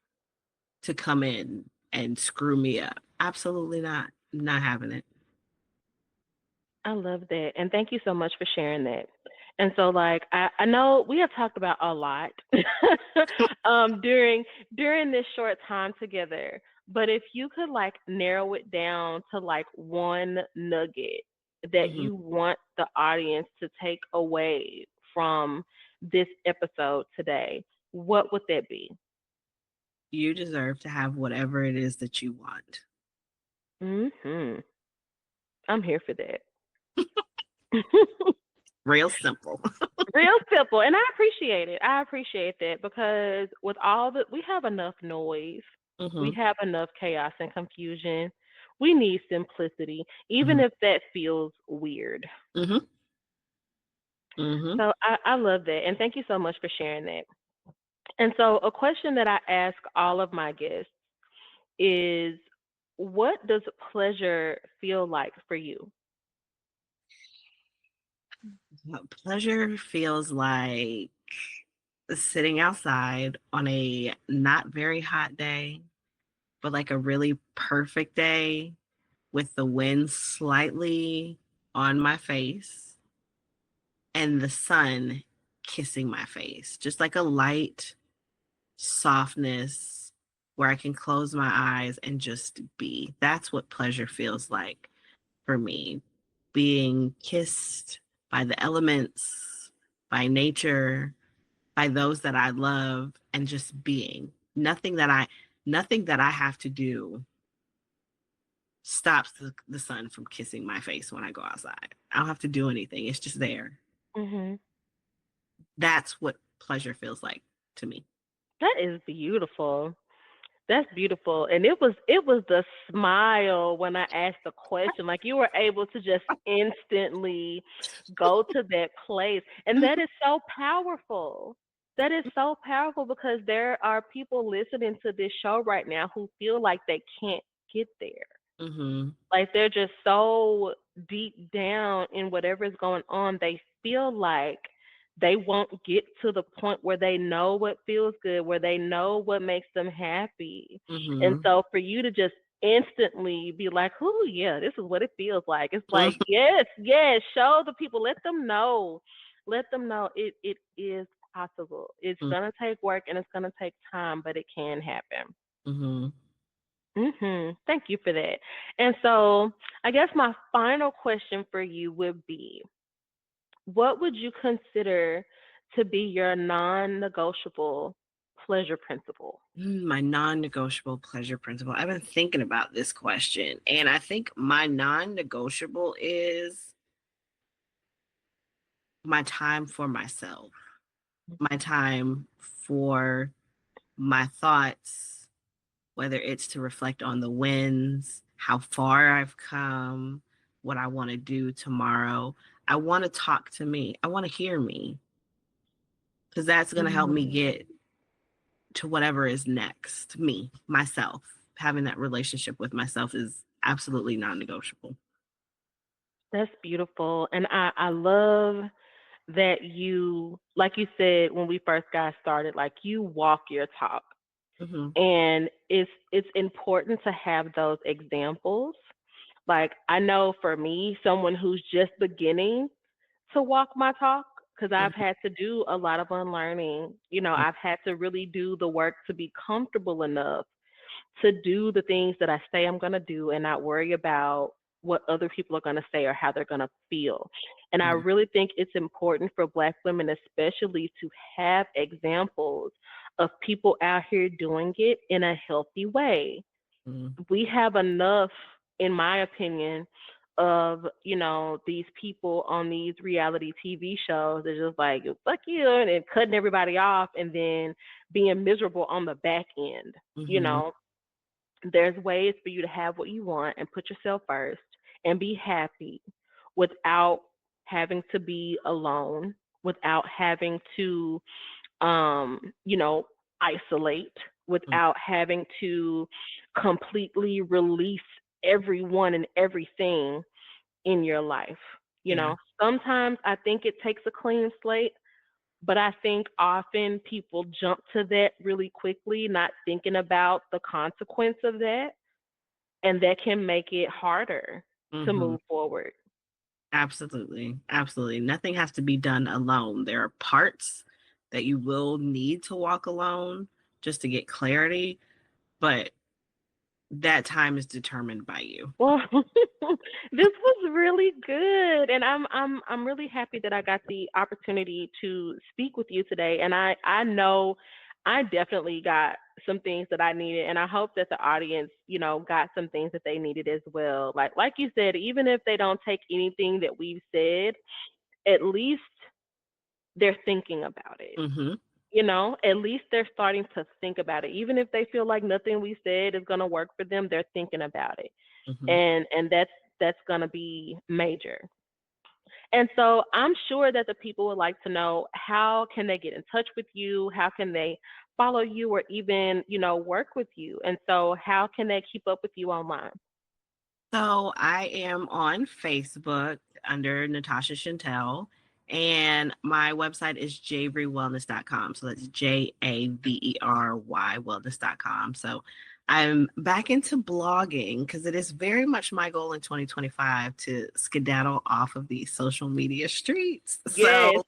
to come in and screw me up. Absolutely not. Not having it. I love that. And thank you so much for sharing that. And so like I know we have talked about a lot during this short time together. But if you could like narrow it down to like one nugget that Mhm. you want the audience to take away from this episode today, what would that be? You deserve to have whatever it is that you want. Mhm. I'm here for that. Real simple. Real simple. And I appreciate it. I appreciate that because with all the we have enough noise. We Hmm. have enough chaos and confusion. We need simplicity, even Hmm. if that feels weird. Hmm. Hmm. So I love that. And thank you so much for sharing that. And so a question that I ask all of my guests is what does pleasure feel like for you? Pleasure feels like sitting outside on a not very hot day, but like a really perfect day with the wind slightly on my face and the sun kissing my face, just like a light softness where I can close my eyes and just be. That's what pleasure feels like for me. Being kissed by the elements, by nature, by those that I love, and just being. Nothing that I have to do stops the sun from kissing my face when I go outside. I don't have to do anything. It's just there. Mhm. That's what pleasure feels like to me. That is beautiful. That's beautiful. And it was the smile when I asked the question. Like you were able to just instantly go to that place. And that is so powerful. That is so powerful because there are people listening to this show right now who feel like they can't get there. Mm-hmm. Like they're just so deep down in whatever is going on, they feel like they won't get to the point where they know what feels good, where they know what makes them happy. And Mm-hmm. so for you to just instantly be like, "Oh yeah, this is what it feels like." It's like, "Yes, yes, show the people, let them know. Let them know it is possible. It's going to take work and it's going to take time, but it can happen." Mm-hmm. Thank you for that. And so, I guess my final question for you would be, what would you consider to be your non-negotiable pleasure principle? My non-negotiable pleasure principle. I've been thinking about this question, and I think my non-negotiable is my time for myself, my time for my thoughts, whether it's to reflect on the wins, how far I've come, what I want to do tomorrow. I want to talk to me. I want to hear me because that's going to help me Mm, get to whatever is next. Me, myself, having that relationship with myself is absolutely non-negotiable. that's beautiful. And I love that you, like you said when we first got started, like you walk your talk. Mm-hmm. And it's important to have those examples. Like I know for me, someone who's just beginning to walk my talk, because I've had to do a lot of unlearning. You know, I've had to really do the work to be comfortable enough to do the things that I say I'm going to do and not worry about what other people are going to say or how they're going to feel. And I really think it's important for Black women, especially, to have examples of people out here doing it in a healthy way. Mm-hmm. We have enough, in my opinion, of these people on these reality TV shows that just like fuck you and cutting everybody off and then being miserable on the back end. You Mm-hmm. know, there's ways for you to have what you want and put yourself first and be happy without having to be alone, without having to, you know, isolate, without having to completely release everyone and everything in your life. You Yeah. know, sometimes I think it takes a clean slate, but I think often people jump to that really quickly, not thinking about the consequence of that, and that can make it harder to Mm-hmm. move forward. Absolutely. Absolutely. Nothing has to be done alone. There are parts that you will need to walk alone just to get clarity, but that time is determined by you. Well, this was really good, and I'm really happy that I got the opportunity to speak with you today. And I know I definitely got some things that I needed, and I hope that the audience, got some things that they needed as well. Like you said, even if they don't take anything that we've said, at least they're thinking about it. Mm-hmm. At least they're starting to think about it. Even if they feel like nothing we said is going to work for them, they're thinking about it. Mm-hmm. And that's going to be major. And so I'm sure that the people would like to know, how can they get in touch with you? How can they follow you or even, work with you? And so how can they keep up with you online? So I am on Facebook under Natasha Chantel, and my website is javerywellness.com. So that's Javery wellness.com. So I'm back into blogging because it is very much my goal in 2025 to skedaddle off of these social media streets. Yes. So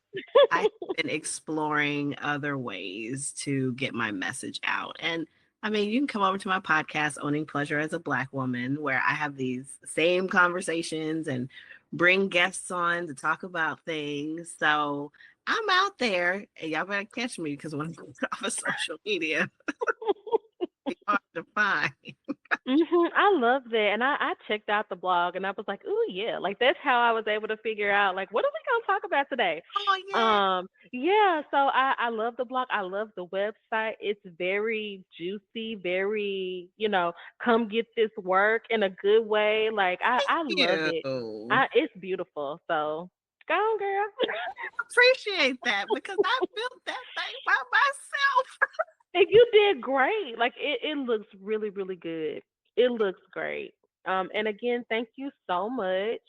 I've been exploring other ways to get my message out. And I mean, you can come over to my podcast, Owning Pleasure as a Black Woman, where I have these same conversations and bring guests on to talk about things. So I'm out there, and y'all better catch me because when I go off of social media, it's hard to find. I love that. And I checked out the blog and I was like, "Ooh, yeah." Like that's how I was able to figure out like what are we gonna talk about today? Oh, yeah. Yeah, so I love the blog. I love the website. It's very juicy, very, come get this work in a good way. Like I love it. You. It's beautiful. So go on, girl. Appreciate that because I built that thing by myself. And you did great. Like it looks really, really good. It looks great. And again, thank you so much.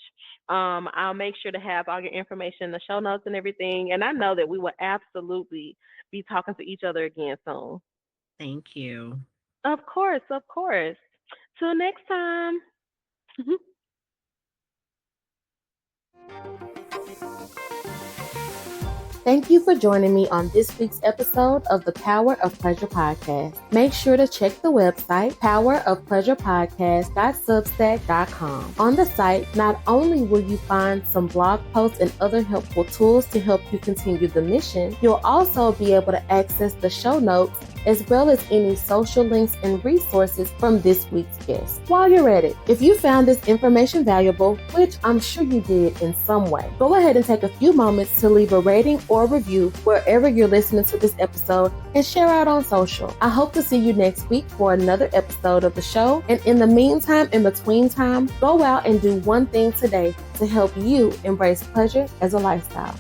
I'll make sure to have all your information in the show notes and everything. And I know that we will absolutely be talking to each other again soon. Thank you. Of course, of course. Till next time. Thank you for joining me on this week's episode of the Power of Pleasure podcast. Make sure to check the website, powerofpleasurepodcast.substack.com. On the site, not only will you find some blog posts and other helpful tools to help you continue the mission, you'll also be able to access the show notes as well as any social links and resources from this week's guest. While you're at it, if you found this information valuable, which I'm sure you did in some way, go ahead and take a few moments to leave a rating or review wherever you're listening to this episode and share out on social. I hope to see you next week for another episode of the show. And in the meantime, in between time, go out and do one thing today to help you embrace pleasure as a lifestyle.